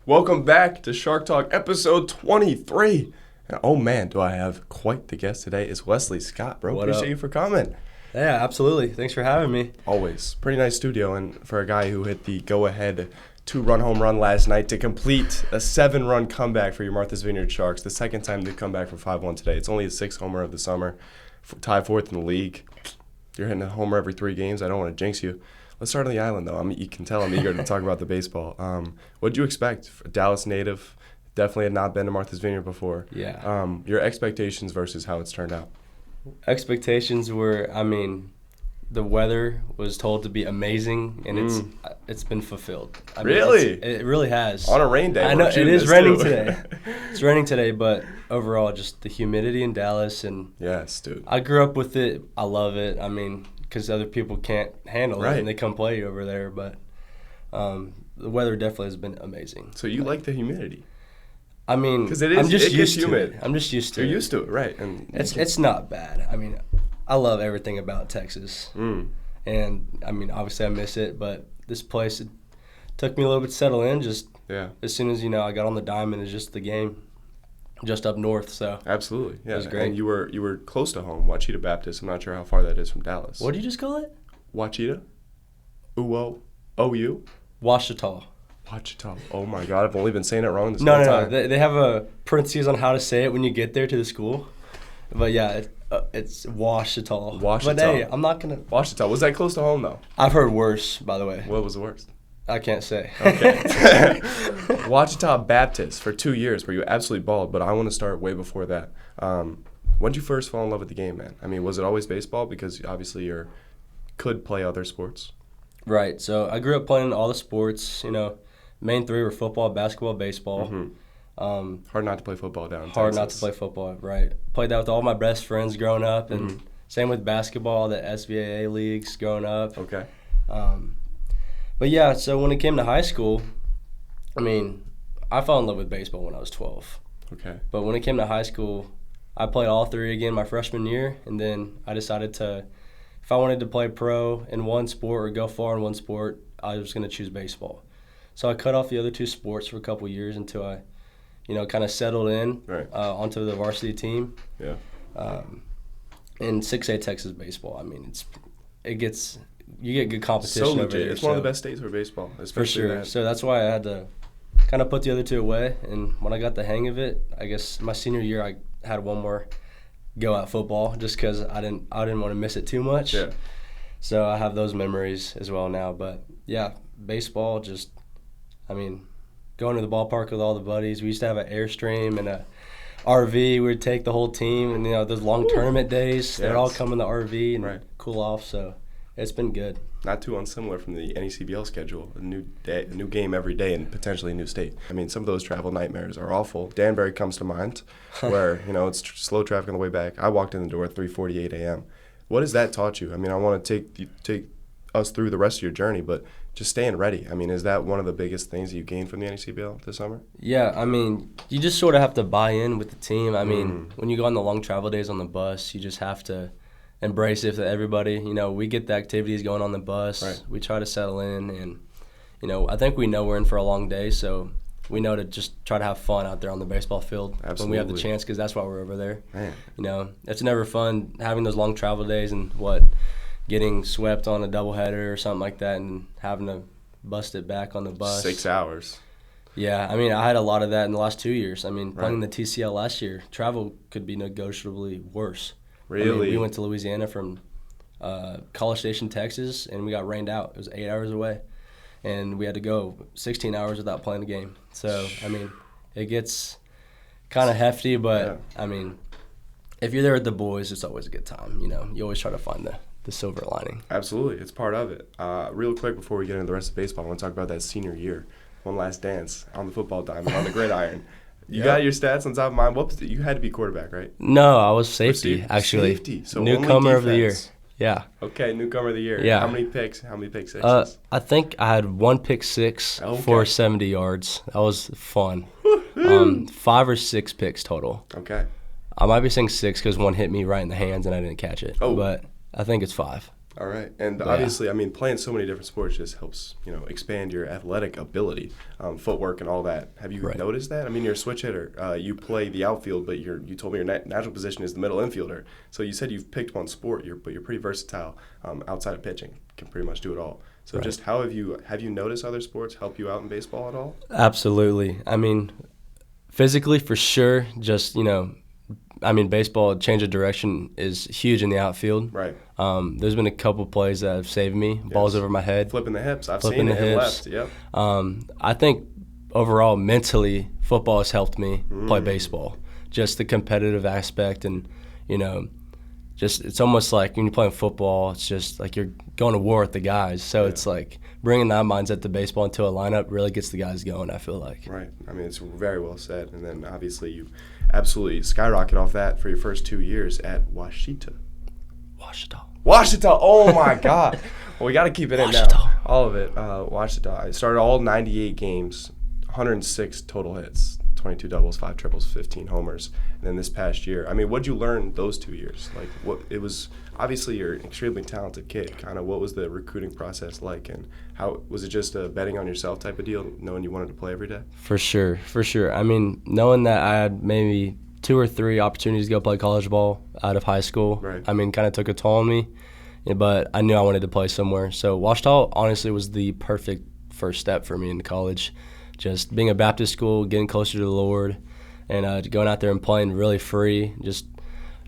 Welcome back to Shark Talk episode 23. And oh man, do I have quite the guest today. It's Wesley Scott, bro. What Appreciate up? you for coming. Yeah, absolutely. Thanks for having me. Always. Pretty nice studio, and for a guy who hit the go-ahead 2-run home run last night to complete a 7-run comeback for your Martha's Vineyard Sharks, the second time they come back from 5-1 today. It's only his 6th homer of the summer, tied 4th in the league. You're hitting a homer every 3 games. I don't want to jinx you. Let's start on the island, though. You can tell I'm eager to talk about the baseball. What did you expect? A Dallas native, definitely had not been to Martha's Vineyard before. Yeah. Your expectations versus how it's turned out. Expectations were, the weather was told to be amazing, and it's been fulfilled. Really? It really has. On a rain day. I know, it is raining today. It's raining today, but overall, just the humidity in Dallas. And yes, dude. I grew up with it. I love it. Because other people can't handle it, and they come play over there. But the weather definitely has been amazing. So you like the humidity? Because I'm just used to it. I'm just used to it. You're used to it, right? And it's not bad. I love everything about Texas. And, obviously I miss it, but this place, it took me a little bit to settle in. Just as soon as, I got on the diamond, it's just the game just up north. So absolutely. Yeah. It was great. And you were close to home, Wachita Baptist. I'm not sure how far that is from Dallas. What did you just call it? Wachita? Uo? O-U? Washita. Wachita. Oh, my God. I've only been saying it wrong this whole time. No. They have a parentheses on how to say it when you get there to the school. But, yeah, it's Washita. Washita. But, hey, I'm not going to. Washita. Was that close to home, though? I've heard worse, by the way. What was the worst? I can't say. Okay. Wachita Baptist for 2 years where you absolutely balled, but I want to start way before that. When did you first fall in love with the game, man? Was it always baseball? Because obviously you could play other sports. Right. So I grew up playing all the sports. Main 3 were football, basketball, baseball. Mm-hmm. Hard not to play football down in Hard Texas. not to play football, right. Played that with all my best friends growing up, and same with basketball, the SVAA leagues growing up. Okay. But, yeah, so when it came to high school, I fell in love with baseball when I was 12. Okay. But when it came to high school, I played all 3 again my freshman year, and then I decided if I wanted to play pro in one sport or go far in one sport, I was going to choose baseball. So I cut off the other 2 sports for a couple years until I, kind of settled in onto the varsity team. Yeah. In 6A Texas baseball, you get good competition so over legit. there. It's one of the best states for baseball, especially for sure. that. So that's why I had to kind of put the other 2 away. And when I got the hang of it, I guess my senior year I had one more go at football just because I didn't want to miss it too much. Yeah. So I have those memories as well now. But yeah, baseball going to the ballpark with all the buddies. We used to have an Airstream and a RV. We would take the whole team, and those long tournament days, they'd all come in the RV and cool off. So it's been good. Not too unsimilar from the NECBL schedule. A new game every day, and potentially a new state. Some of those travel nightmares are awful. Danbury comes to mind, where it's slow traffic on the way back. I walked in the door at 3:48 a.m. What has that taught you? I want to take us through the rest of your journey, but just staying ready. Is that one of the biggest things that you gained from the NECBL this summer? Yeah, you just sort of have to buy in with the team. When you go on the long travel days on the bus, you just have to embrace it with everybody. We get the activities going on the bus. Right. We try to settle in, and, I think we know we're in for a long day, so we know to just try to have fun out there on the baseball field. Absolutely. When we have the chance, because that's why we're over there. Man. It's never fun having those long travel days and getting swept on a doubleheader or something like that and having to bust it back on the bus. 6 hours. Yeah, I had a lot of that in the last 2 years. Playing the TCL last year, travel could be negotiably worse. Really? We went to Louisiana from College Station, Texas, and we got rained out. It was 8 hours away, and we had to go 16 hours without playing the game. So, it gets kind of hefty, but, if you're there with the boys, it's always a good time. You always try to find the silver lining. Absolutely. It's part of it. Real quick before we get into the rest of baseball, I want to talk about that senior year. One last dance on the football diamond, on the gridiron. You got your stats on top of mine. You had to be quarterback, right? No, I was safety, actually. Safety. So newcomer of the year. Yeah. Okay, newcomer of the year. Yeah. How many picks? How many pick sixes? I think I had 1 pick six for 70 yards. That was fun. 5 or 6 picks total. Okay. I might be saying 6 because one hit me right in the hands and I didn't catch it. Oh. But I think it's 5. All right. And But obviously, I mean, playing so many different sports just helps, expand your athletic ability, footwork and all that. Have you Right. noticed that? I mean, you're a switch hitter. You play the outfield, but you told me your natural position is the middle infielder. So you said you've picked one sport, but you're pretty versatile outside of pitching. Can pretty much do it all. So Right. just how have you noticed other sports help you out in baseball at all? Absolutely. I mean, physically for sure. Just baseball change of direction is huge in the outfield. Right. There's been a couple plays that have saved me. Balls over my head. Flipping the hips. I've Flipping seen the it and hips. left. Yep. I think overall, mentally, football has helped me play baseball. Just the competitive aspect, and just it's almost like when you're playing football, it's just like you're going to war with the guys. So it's like bringing that mindset to baseball into a lineup really gets the guys going, I feel like. Right. I mean, it's very well said. And then obviously you absolutely skyrocket off that for your first 2 years at Washita. Washita. Oh my God. Well, we got to keep it in now. All of it. Washita. I started all 98 games, 106 total hits, 22 doubles, 5 triples, 15 homers. And then this past year, I mean, what'd you learn those 2 years? Like, what it was. Obviously, you're an extremely talented kid. Kind of, what was the recruiting process like, and how was it? Just a betting on yourself type of deal, knowing you wanted to play every day? For sure. I mean, knowing that I had maybe 2 or 3 opportunities to go play college ball out of high school, right. I mean, kind of took a toll on me, but I knew I wanted to play somewhere. So Washita honestly was the perfect first step for me into college. Just being a Baptist school, getting closer to the Lord, and going out there and playing really free, just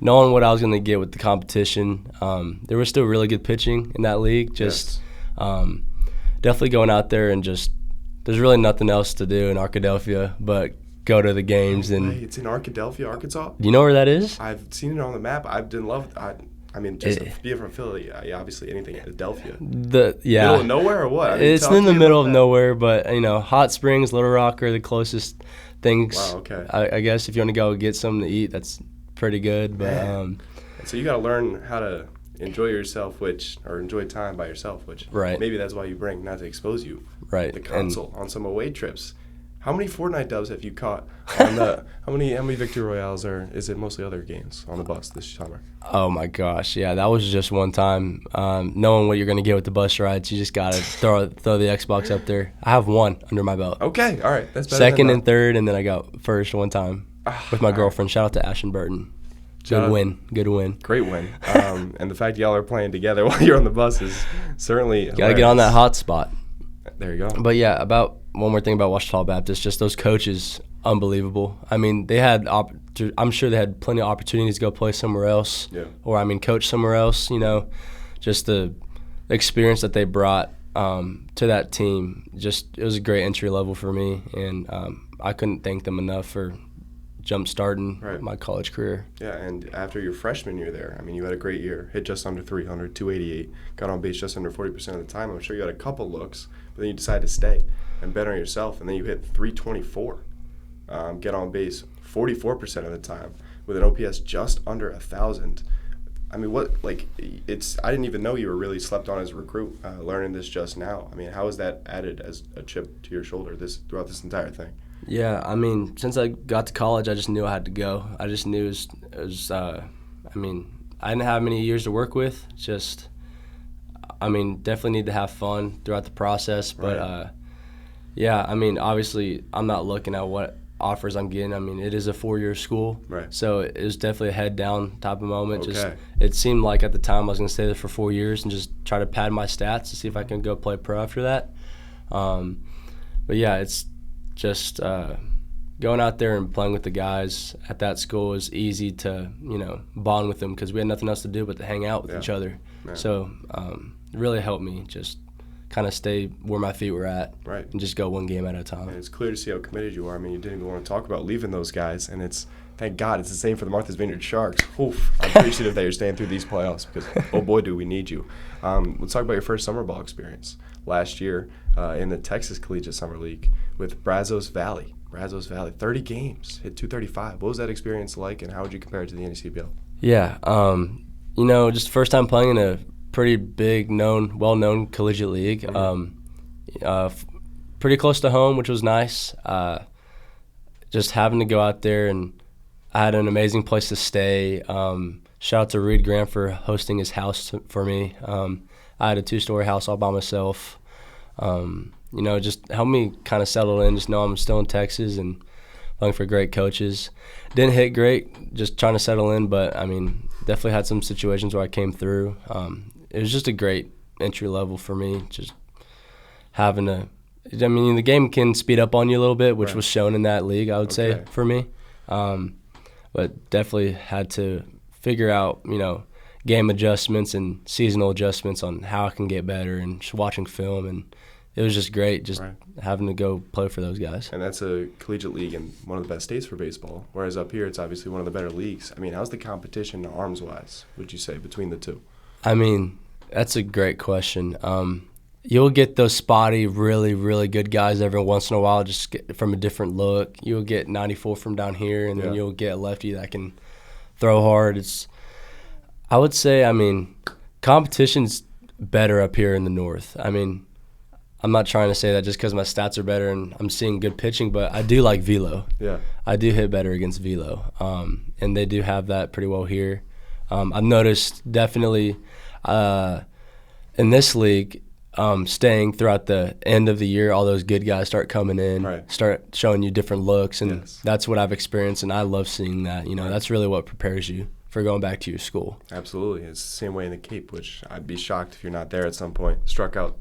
knowing what I was going to get with the competition. There was still really good pitching in that league. Just definitely going out there and just there's really nothing else to do in Arkadelphia but go to the games. And it's in Arkadelphia, Arkansas? Do you know where that is? I've seen it on the map. I didn't love it. I mean, just being from Philly, obviously anything in Adelphia. Middle of nowhere or what? I mean, it's in the middle of nowhere, but Hot Springs, Little Rock are the closest things. Wow, okay. I guess if you want to go get something to eat, that's pretty good. But so you got to learn how to enjoy yourself, or enjoy time by yourself, which maybe that's why you bring, not to expose you. Right. The console on some away trips. How many Fortnite dubs have you caught on the? how many victory royales is it mostly other games on the bus this summer? Oh my gosh, yeah, that was just one time. Knowing what you're gonna get with the bus rides, you just gotta throw the Xbox up there. I have one under my belt. Okay, all right, that's better. Second and third, and then I got first one time with my girlfriend. Shout out to Ashton Burton. Good win. Great win. And the fact y'all are playing together while you're on the bus is certainly hilarious. Gotta get on that hot spot. There you go. But yeah, about one more thing about Washita Baptist, just those coaches, unbelievable. I mean, I'm sure they had plenty of opportunities to go play somewhere else, or coach somewhere else. Just the experience that they brought to that team. Just it was a great entry level for me, and I couldn't thank them enough for jump-starting my college career. Yeah, and after your freshman year there, I mean, you had a great year. Hit just under 300, 288, got on base just under 40% of the time. I'm sure you had a couple looks, but then you decided to stay and bet on yourself, and then you hit 324. Get on base 44% of the time with an OPS just under 1,000. I mean, I didn't even know you were really slept on as a recruit, learning this just now. I mean, how has that added as a chip to your shoulder throughout this entire thing? Yeah, I mean, since I got to college, I just knew I had to go. I just knew it was I didn't have many years to work with. Definitely need to have fun throughout the process. But, obviously, I'm not looking at what offers I'm getting. I mean, it is a 4-year school. Right. So it was definitely a head-down type of moment. Okay. It seemed like at the time I was going to stay there for 4 years and just try to pad my stats to see if I can go play pro after that. It's just going out there and playing with the guys at that school is easy to, bond with them because we had nothing else to do but to hang out with each other. Yeah. So it really helped me just kind of stay where my feet were at and just go one game at a time. And it's clear to see how committed you are. I mean, you didn't even want to talk about leaving those guys, and thank God, it's the same for the Martha's Vineyard Sharks. Oof, I'm appreciative that you're staying through these playoffs because, oh boy, do we need you. Let's talk about your first summer ball experience last year in the Texas Collegiate Summer League with Brazos Valley. 30 games, hit 235. What was that experience like, and how would you compare it to the NECBL? Yeah, just first time playing in a pretty big, well-known collegiate league. Pretty close to home, which was nice. Just having to go out there, and I had an amazing place to stay. shout out to Reed Grant for hosting his house for me. I had a 2-story house all by myself. Just helped me kind of settle in, just know I'm still in Texas and looking for great coaches. Didn't hit great, just trying to settle in, but, definitely had some situations where I came through. It was just a great entry level for me, just having the game can speed up on you a little bit, which was shown in that league, I would say, for me. But definitely had to figure out, game adjustments and seasonal adjustments on how I can get better and just watching film. And it was just great just having to go play for those guys. And that's a collegiate league in one of the best states for baseball, whereas up here it's obviously one of the better leagues. How's the competition arms-wise, would you say, between the two? That's a great question. You'll get those spotty, really, really good guys every once in a while just from a different look. You'll get 94 from down here, and then you'll get a lefty that can throw hard. I would say, competition's better up here in the north. I'm not trying to say that just because my stats are better and I'm seeing good pitching, but I do like velo. Yeah, I do hit better against velo, and they do have that pretty well here. I've noticed definitely in this league, staying throughout the end of the year, all those good guys start coming in, start showing you different looks, and that's what I've experienced, and I love seeing that. That's really what prepares you for going back to your school. Absolutely. It's the same way in the Cape, which I'd be shocked if you're not there at some point. Struck out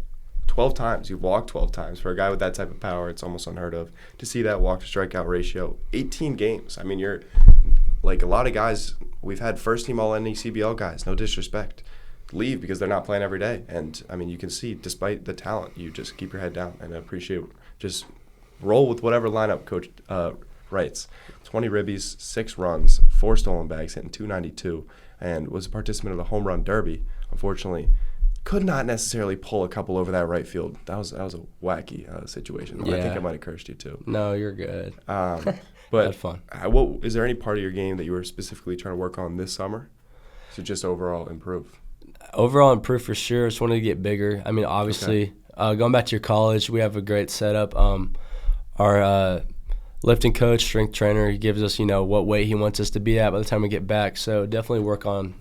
12 times. You've walked 12 times. For a guy with that type of power, it's almost unheard of. To see that walk-to-strikeout ratio, 18 games. You're like a lot of guys, we've had first-team All-NECBL guys, no disrespect, leave because they're not playing every day. And, you can see, despite the talent, you just keep your head down and appreciate, just roll with whatever lineup coach writes. 20 ribbies, 6 runs, 4 stolen bags, hitting .292, and was a participant of the home run derby. Unfortunately, could not necessarily pull a couple over that right field. That was a wacky situation. I think I might have cursed you too. No, you're good. But had fun. Is there any part of your game that you were specifically trying to work on this summer to just overall improve? Overall improve for sure. Just wanted to get bigger. Obviously, going back to your college, we have a great setup. Our lifting coach, strength trainer, he gives us, what weight he wants us to be at by the time we get back. So definitely work on,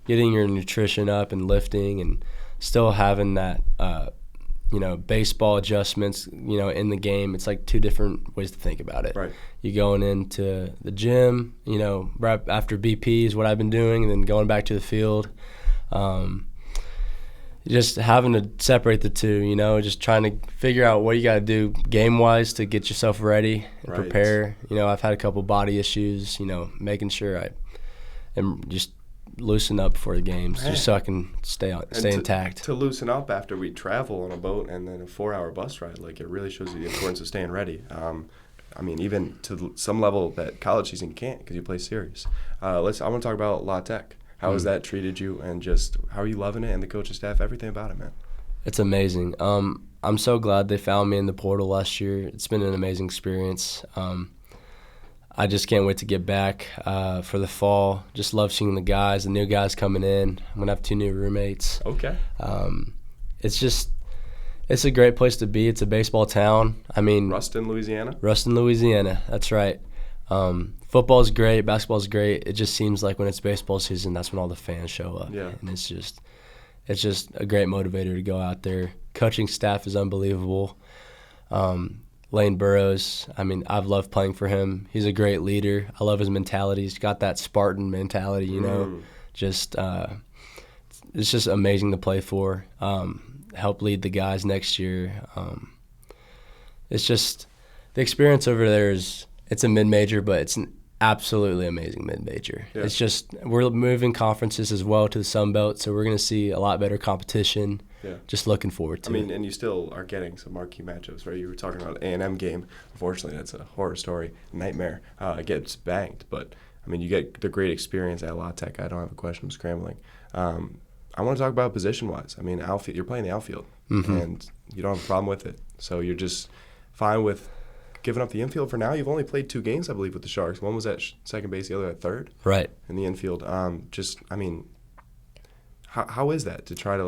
getting your nutrition up and lifting and still having that, baseball adjustments, in the game. It's like 2 different ways to think about it. Right. You going into the gym, right after BP is what I've been doing, and then going back to the field. Just having to separate the two, just trying to figure out what you got to do game-wise to get yourself ready and prepare. I've had a couple body issues, making sure I am just loosen up for the games just so I can stay intact. To loosen up after we travel on a boat and then a 4-hour bus ride, it really shows you the importance of staying ready. Even to some level that college season can't because you play series. I want to talk about La Tech. How has that treated you, and just how are you loving it, and the coaching staff, everything about it, man? It's amazing. I'm so glad they found me in the portal last year. It's been an amazing experience. I just can't wait to get back for the fall. Just love seeing the guys, the new guys coming in. I'm going to have 2 new roommates. Okay. It's a great place to be. It's a baseball town. Ruston, Louisiana? Ruston, Louisiana. That's right. Football's great, basketball's great. It just seems like when it's baseball season, that's when all the fans show up. Yeah. And it's just a great motivator to go out there. Coaching staff is unbelievable. Lane Burroughs, I've loved playing for him. He's a great leader. I love his mentality. He's got that Spartan mentality, It's just amazing to play for. Help lead the guys next year. It's just the experience over there it's a mid-major, but it's an absolutely amazing mid-major. Yeah. It's just we're moving conferences as well to the Sun Belt, so we're going to see a lot better competition. Yeah. Just looking forward to it. And you still are getting some marquee matchups, right? You were talking about A&M game. Unfortunately, that's a horror story, nightmare. It gets banged, but, you get the great experience at La Tech. I don't have a question. I'm scrambling. I want to talk about position-wise. Outfield. You're playing the outfield, and you don't have a problem with it. So you're just fine with giving up the infield for now. You've only played 2 games, I believe, with the Sharks. One was at second base, the other at third. Right. In the infield. How is that to try to,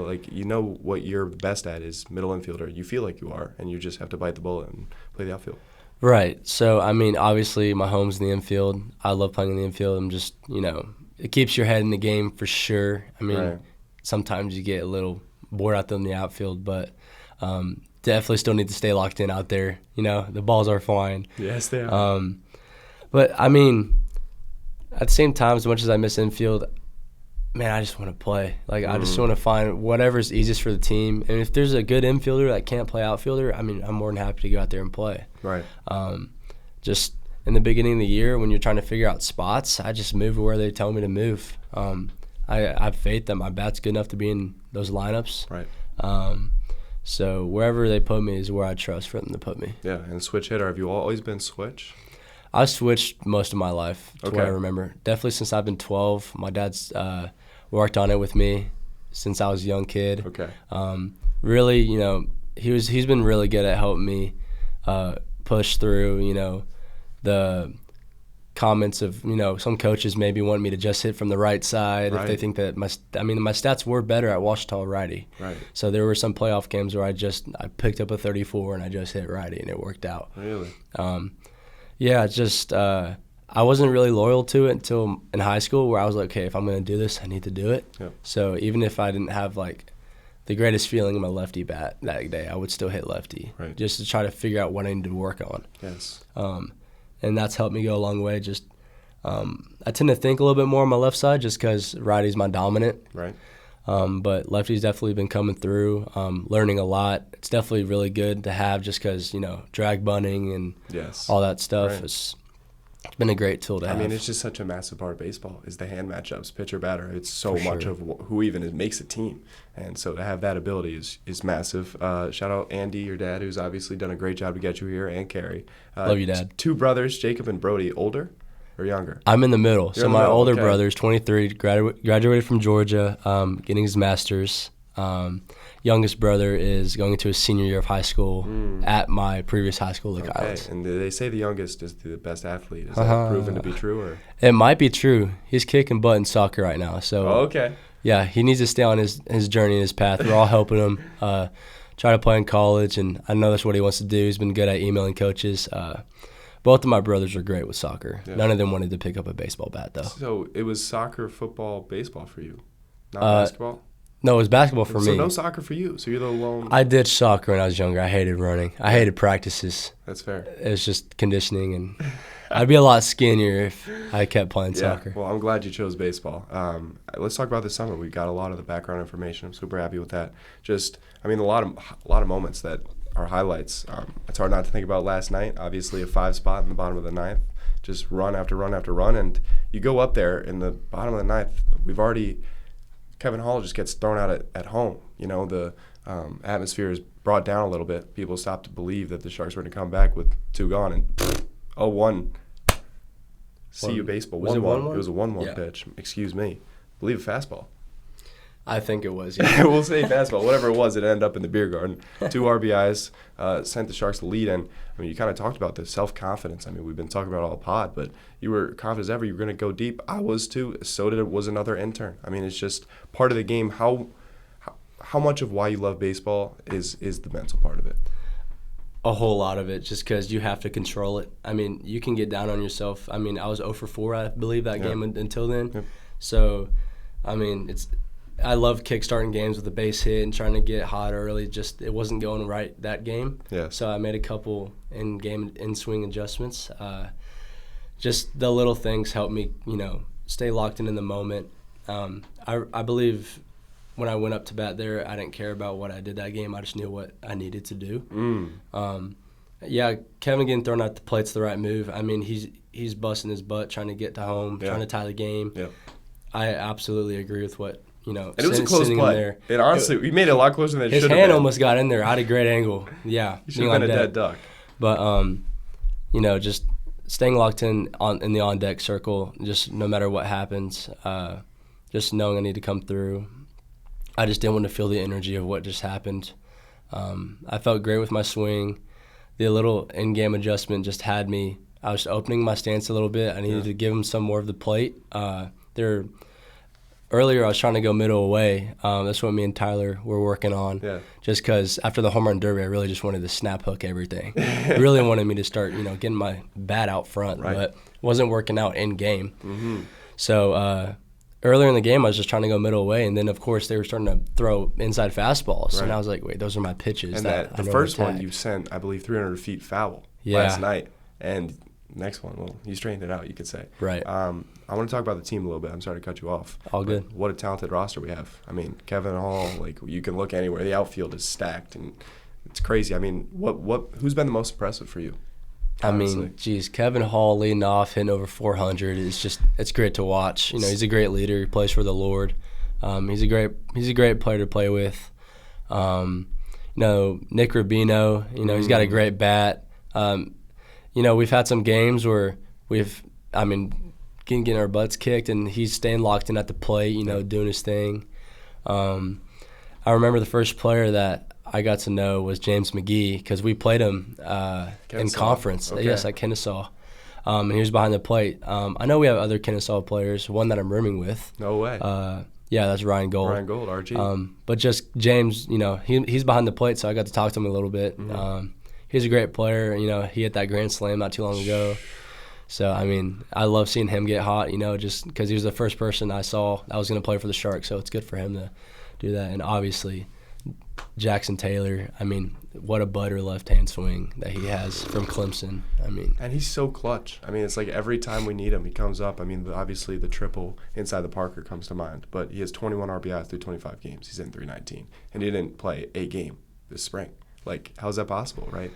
what you're best at is middle infielder. You feel like you are, and you just have to bite the bullet and play the outfield. Right. So, obviously my home's in the infield. I love playing in the infield. I'm just, it keeps your head in the game for sure. I mean, Right. sometimes you get a little bored out there in the outfield, but definitely still need to stay locked in out there. You know, the balls are flying. Yes, they are. But, I mean, at the same time, as much as I miss infield, man, I just want to play. Like, I just want to find whatever's easiest for the team. And if there's a good infielder that can't play outfielder, I mean, I'm more than happy to go out there and play. Right. Just in the beginning of the year when you're trying to figure out spots, I just move where they tell me to move. I have faith that my bat's good enough to be in those lineups. Right. So wherever they put me is where I trust for them to put me. Yeah, and switch hitter. Have you always been switch? I've switched most of my life, to what Okay. I remember. Definitely since I've been 12. My dad's worked on it with me since I was a young kid. Okay. Really, you know, he's been really good at helping me push through, you know, the comments of, you know, some coaches maybe want me to just hit from the right side if they Right. think that my stats were better at Washita righty. Right. So there were some playoff games where I picked up a 34 and I just hit righty and it worked out. Really? Yeah, just I wasn't really loyal to it until in high school where I was like, okay, if I'm going to do this, I need to do it. Yep. So even if I didn't have like the greatest feeling in my lefty bat that day, I would still hit lefty, Right. just to try to figure out what I needed to work on. Yes. And that's helped me go a long way. Just I tend to think a little bit more on my left side just because righty's my dominant. Right. But lefty's definitely been coming through, learning a lot. It's definitely really good to have just because, you know, drag bunting and Yes. all that stuff. Right. It's been a great tool to have. I mean, it's just such a massive part of baseball is the hand matchups, pitcher batter. It's so For much sure. of who even makes a team, and so to have that ability is massive. Shout out Andy, your dad, who's obviously done a great job to get you here, and Carrie. Love you, Dad. Two brothers, Jacob and Brody, older or younger? I'm in the middle. You're So in the my middle, older okay. brother's 23, graduated from Georgia, getting his master's. Youngest brother is going into his senior year of high school at my previous high school, Lake Okay, Islands. and they say the youngest is the best athlete. Is that proven to be true? Or It might be true. He's kicking butt in soccer right now. So okay, yeah, he needs to stay on his journey and his path. We're all helping him try to play in college, and I know that's what he wants to do. He's been good at emailing coaches. Both of my brothers are great with soccer. Yeah. None of them wanted to pick up a baseball bat, though. so it was soccer, football, baseball for you, not Uh, basketball. No, it was basketball for So me. no soccer for you. So you're the lone. I ditched soccer when I was younger. I hated running. I hated practices. That's fair. It was just conditioning, and I'd be a lot skinnier if I kept playing soccer. Well, I'm glad you chose baseball. Let's talk about this summer. We got a lot of the background information. I'm super happy with that. A lot of moments that are highlights. It's hard not to think about last night. Obviously, a 5 spot in the bottom of the ninth. Just run after run after run, and you go up there in the bottom of the ninth. Kevin Hall just gets thrown out at home. You know, the atmosphere is brought down a little bit. People stop to believe that the Sharks were going to come back with 2 gone, and 0-1. See you baseball. Was it 1-1. 1-1? It was a 1-1 Yeah. pitch. Excuse me. I believe a fastball. I think it was. Yeah. We'll say fastball. Whatever it was, it ended up in the beer garden. 2 RBIs sent the Sharks the lead. And, I mean, you kind of talked about the self-confidence. I mean, we've been talking about all pod, but you were confident as ever. You were going to go deep. I was too. So was another intern. I mean, it's just part of the game. How much of why you love baseball is the mental part of it? A whole lot of it, just because you have to control it. I mean, you can get down on yourself. I mean, I was 0 for 4, I believe, that game until then. Yep. So, I mean, I love kickstarting games with a base hit and trying to get hot early. Just it wasn't going right that game. Yeah. So I made a couple in swing adjustments. Just the little things helped me, you know, stay locked in the moment. I believe when I went up to bat there, I didn't care about what I did that game. I just knew what I needed to do. Yeah, Kevin getting thrown out the plate's the right move. I mean, he's busting his butt trying to get to home, trying to tie the game. Yeah. I absolutely agree with what, you know, And it was a close play. There. It honestly, we made it a lot closer than it His should have hand been. almost got in there. I had a great angle. Yeah. You should have been a dead duck. But, you know, just staying locked in the on-deck circle, just no matter what happens, just knowing I need to come through. I just didn't want to feel the energy of what just happened. I felt great with my swing. The little in-game adjustment just had me. I was opening my stance a little bit. I needed to give him some more of the plate. Earlier, I was trying to go middle away. That's what me and Tyler were working on. Yeah. Just because after the home run derby, I really just wanted to snap hook everything. Really wanted me to start, you know, getting my bat out front, Right. but it wasn't working out in game. Mm-hmm. So earlier in the game, I was just trying to go middle away, and then of course they were starting to throw inside fastballs, Right. and I was like, wait, those are my pitches. And that the I know first to one attack. you sent, I believe, 300 feet foul Yeah. last night, and next one, well, you straightened it out, you could say. Right. I want to talk about the team a little bit. I'm sorry to cut you off. All but good. What a talented roster we have. I mean, Kevin Hall, like you can look anywhere. The outfield is stacked, and it's crazy. I mean, who's been the most impressive for you? I Honestly. mean, geez, Kevin Hall leading off, hitting over 400 it's great to watch. You know, he's a great leader. He plays for the Lord. He's a great player to play with. You know, Nick Rubino, you know, he's got a great bat. You know, we've had some games where getting our butts kicked, and he's staying locked in at the plate, you know, doing his thing. I remember the first player that I got to know was James McGee because we played him in Kennesaw. conference. Okay. Yes, at Kennesaw. And he was behind the plate. I know we have other Kennesaw players, one that I'm rooming with. No way. Yeah, that's Ryan Gold. Ryan Gold, RG. But just James, you know, he's behind the plate, so I got to talk to him a little bit. He's a great player. You know, he hit that grand slam not too long ago. So, I mean, I love seeing him get hot, you know, just because he was the first person I saw that was going to play for the Sharks, so it's good for him to do that. And obviously, Jackson Taylor, I mean, what a butter left-hand swing that he has from Clemson. I mean, And he's so clutch. I mean, it's like every time we need him, he comes up. I mean, obviously the triple inside the Parker comes to mind, but he has 21 RBIs through 25 games. He's in 319, and he didn't play a game this spring. Like, how's that possible, right?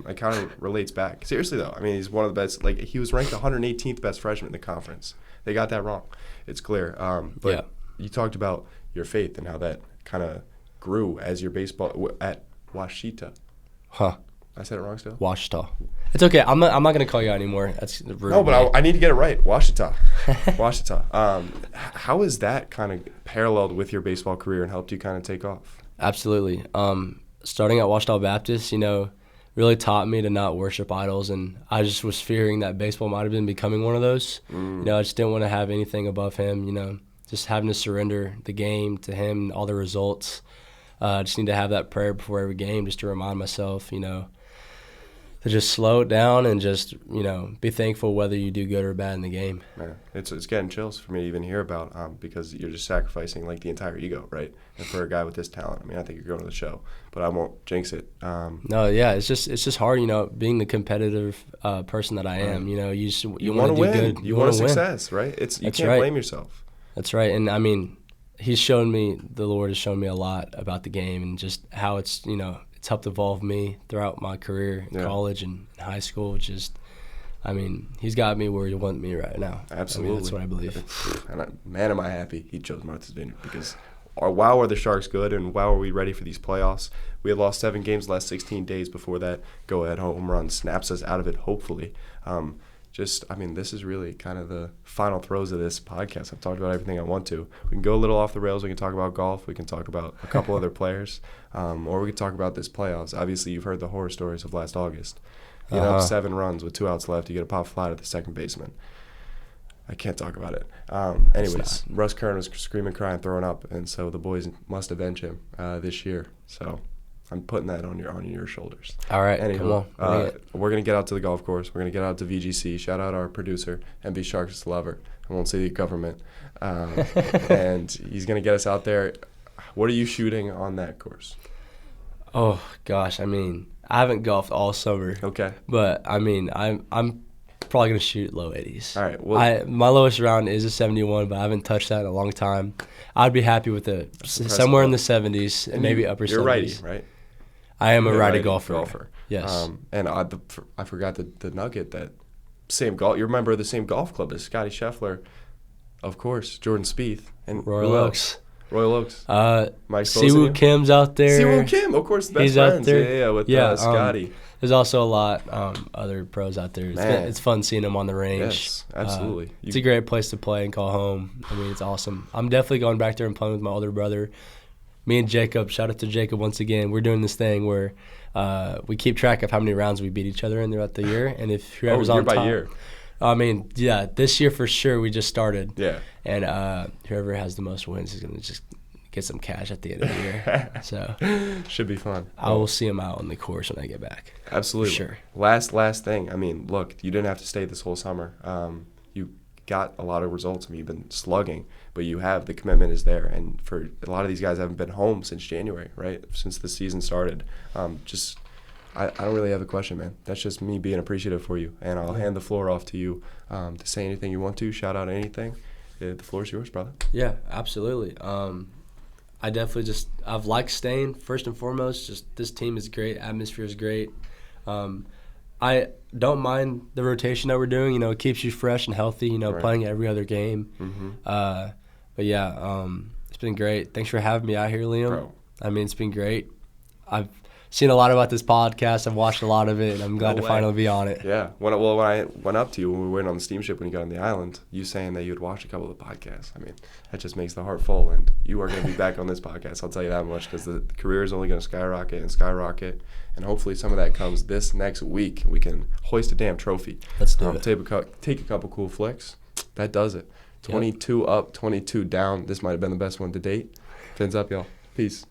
It kind of relates back. Seriously, though, I mean, he's one of the best. Like, he was ranked 118th best freshman in the conference. They got that wrong. It's clear. But Yeah. you talked about your faith and how that kind of grew as your baseball at Washita. huh, I said it wrong still? Washita. It's okay. I'm not going to call you out anymore. That's rude. No, but I need to get it right. Washita. Washita. How is that kind of paralleled with your baseball career and helped you kind of take off? Absolutely. Starting at Washita Baptist, you know, really taught me to not worship idols, and I just was fearing that baseball might have been becoming one of those. You know, I just didn't want to have anything above him, you know, just having to surrender the game to him and all the results. I just need to have that prayer before every game just to remind myself, you know, to just slow it down and just, you know, be thankful whether you do good or bad in the game. Man, it's getting chills for me to even hear about because you're just sacrificing like the entire ego, right? And for a guy with this talent, I mean, I think you're going to the show, but I won't jinx it. No, yeah, it's just hard, you know, being the competitive person that I am. You know, you want want to to do win. good. You want wanna win. success, right? You That's can't right. blame yourself. That's right, and I mean, the Lord has shown me a lot about the game and just how it's, you know, it's helped evolve me throughout my career in college and high school. Just, I mean, he's got me where he wants me right now. Absolutely. I mean, that's what I believe. And man, am I happy he chose Martha's Vineyard because wow, are the Sharks good, and wow, are we ready for these playoffs? We had lost 7 games the last 16 days before that go-ahead home run snaps us out of it, hopefully. This is really kind of the final throes of this podcast. I've talked about everything I want to. We can go a little off the rails. We can talk about golf. We can talk about a couple other players. Or we can talk about this playoffs. Obviously, you've heard the horror stories of last August. You know, 7 runs with 2 outs left. You get a pop fly to the second baseman. I can't talk about it. Anyways, Russ Kern was screaming, crying, throwing up, and so the boys must avenge him this year. So I'm putting that on your shoulders. All right, Anywho, come on. we're going to get out to the golf course. We're going to get out to VGC. Shout out our producer, MB Sharks lover. I won't say the government. And he's going to get us out there. What are you shooting on that course? Oh, gosh, I mean, I haven't golfed all summer. Okay. But, I mean, I'm probably going to shoot low 80s. All right. Well, my lowest round is a 71, but I haven't touched that in a long time. I'd be happy with somewhere in the 70s and maybe upper 70s. You're righty, right? I am a You're righty golfer. Yes. And I forgot the nugget that same golf. You remember the same golf club as Scotty Scheffler, of course, Jordan Spieth, and Royal who Oaks. else? Royal Oaks. Mike Siwoo Kim's out there. Siwoo Kim, of course, the best He's friends. out there. Yeah, with Scotty. There's also a lot other pros out there. Man. It's fun seeing them on the range. Yes, absolutely. It's a great place to play and call home. I mean, it's awesome. I'm definitely going back there and playing with my older brother. Me and Jacob, shout out to Jacob once again. We're doing this thing where we keep track of how many rounds we beat each other in throughout the year, and if whoever's on top. Year. I mean, yeah, this year for sure we just started. Yeah. And whoever has the most wins is going to just get some cash at the end of the year. So should be fun. I will see him out on the course when I get back. Absolutely. For sure. Last thing. I mean, look, you didn't have to stay this whole summer. You got a lot of results. I mean, you've been slugging, but the commitment is there. And for a lot of these guys, haven't been home since January, right? Since the season started. I don't really have a question, man. That's just me being appreciative for you. And I'll hand the floor off to you to say anything you want to, shout out anything. The floor is yours, brother. Yeah, absolutely. I've liked staying first and foremost. Just this team is great. Atmosphere is great. I don't mind the rotation that we're doing. You know, it keeps you fresh and healthy, you know, playing every other game. Mm-hmm. But yeah, it's been great. Thanks for having me out here, Liam. Bro. I mean, it's been great. I've seen a lot about this podcast. I've watched a lot of it, and I'm glad to finally be on it. Yeah. When I went up to you when we were waiting on the steamship when you got on the island, you saying that you had watched a couple of the podcasts. I mean, that just makes the heart full. And you are going to be back on this podcast, I'll tell you that much, because the career is only going to skyrocket and skyrocket. And hopefully some of that comes this next week. We can hoist a damn trophy. Let's do it. Take a couple cool flicks. That does it. 22 up, 22 down. This might have been the best one to date. Fins up, y'all. Peace.